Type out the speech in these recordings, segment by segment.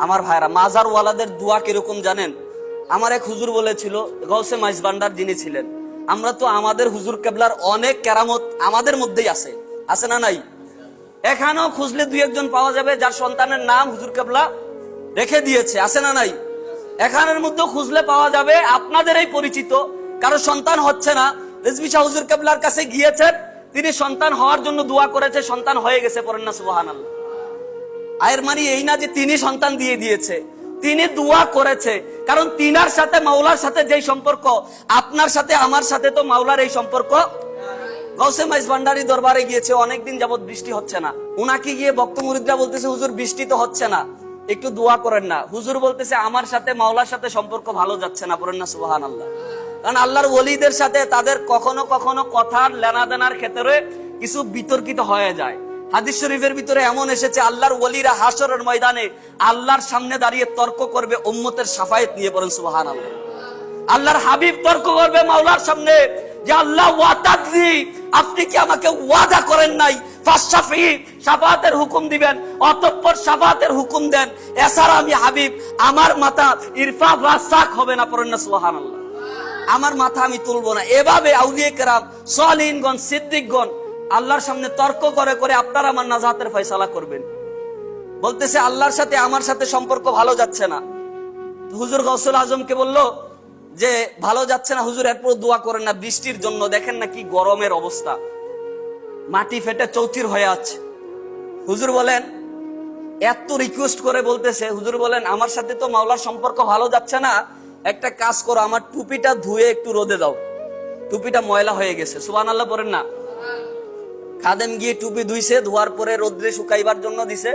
আমার ভাইরা, মাজার ওয়ালাদের দোয়া কিরকম জানেন? আমার এক হুজুর বলেছিল, গৌসে মাইজ ভান্ডার যিনি ছিলেন, আমরা তো আমাদের হুজুর কেবলার অনেক কেরামত আমাদের মধ্যেই আছে, আছে না নাই? এখানেও খুঁজলে দুই একজন পাওয়া যাবে যার সন্তানের নাম হুজুর কেবলা রেখে দিয়েছে, আছে না নাই? এখানের মধ্যে খুঁজলে পাওয়া যাবে আপনাদের এই পরিচিত কারো সন্তান হচ্ছে না, রেজভী শাহ হুজুর কেবলার কাছে গিয়েছেন, তিনি সন্তান হওয়ার জন্য দোয়া করেছে, সন্তান হয়ে গেছে, পড়েন না সুবহানাল্লাহ। আয়ের মানে এই না যে তিনি সন্তান দিয়ে দিয়েছে, তিনি দোয়া করেছে, কারণ তিনার সাথে মাওলার সাথে যেই সম্পর্ক, আপনার সাথে আমার সাথে তো মাওলার এই সম্পর্ক। গৌসে মাইজ ভান্ডারী দরবারে গিয়েছে, অনেকদিন যাবত বৃষ্টি হচ্ছে না, উনাকে গিয়ে ভক্ত মুরিদরা বলতেছে, হুজুর বৃষ্টি তো হচ্ছে না, একটু দোয়া করেন না। হুজুর বলতেছে, আমার সাথে মাওলার সাথে সম্পর্ক ভালো যাচ্ছে না, পড়েন না সুবহানাল্লাহ। কারণ আল্লাহর ওলিদের সাথে তাদের কখনো কখনো কথার লেনা দেনার ক্ষেত্রে কিছু বিতর্কিত হয়ে যায়। হাদিস শরীফের ভিতরে এমন এসেছে, আল্লাহর ওলিরা হাসরের ময়দানে আল্লাহর সামনে দাঁড়িয়ে তর্ক করবে উম্মতের শাফায়াত নিয়ে, পড়েন সুবহানাল্লাহ। আল্লাহর হাবিব তর্ক করবে মাওলার সামনে যে আল্লাহ ওয়াদা দি, আপনি কি আমাকে ওয়াদা করেন নাই ফাশফি, শাফায়াতের হুকুম দিবেন, অতঃপর শাফায়াতের হুকুম দেন, এছাড়া আমি হাবিব আমার মাথা ইরফা রাসাক হবে না, পড়েন না সুবহানাল্লাহ। আমার মাথা আমি তুলবো না। এভাবে আউলিয়া কেরাম, সালিহিনগণ, সিদ্দিকগণ আল্লাহর সামনে তর্ক করে করে আপনার আমার নাজাতের ফয়সালা করবেন। বলতেছে আল্লাহর সাথে আমার সাথে সম্পর্ক ভালো যাচ্ছে না। হুজুর গাউসুল আজমকে বলল যে ভালো যাচ্ছে না হুজুর, এরপর দোয়া করেন না বৃষ্টির জন্য, দেখেন না কি গরমের অবস্থা, মাটি ফেটে চৌচির হয়ে আছে। হুজুর বলেন, এত রিকোয়েস্ট করে বলতেছে, হুজুর বলেন আমার সাথে তো মাওলার সম্পর্ক ভালো যাচ্ছে না, একটা কাজ করো, আমার টুপিটা ধুয়ে একটু রোদে দাও, টুপিটা ময়লা হয়ে গেছে, সুবহানাল্লাহ পড়েন না। খাদেম গিয়ে টুপি ধুইছে, ধোয়ার পরে রোদ্রে শুকাইবার জন্য দিছে,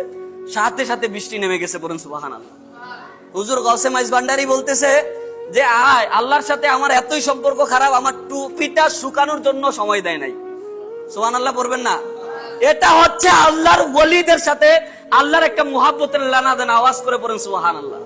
সাথে সাথে বৃষ্টি নেমে গেছে, পড়েন সুবহানাল্লাহ। হুজুর গাউসে মাইজ ভান্ডারী বলতেছে যে আয়, আল্লাহর সাথে আমার এতই সম্পর্ক খারাপ, আমার টুপিটা শুকানোর জন্য সময় দেয় নাই, সুবহানাল্লাহ পড়বেন না। এটা হচ্ছে আল্লাহর ওলিদের সাথে আল্লাহর একটা মুহাব্বতের লানা দেন, আওয়াজ করে পড়েন সুবহানাল্লাহ।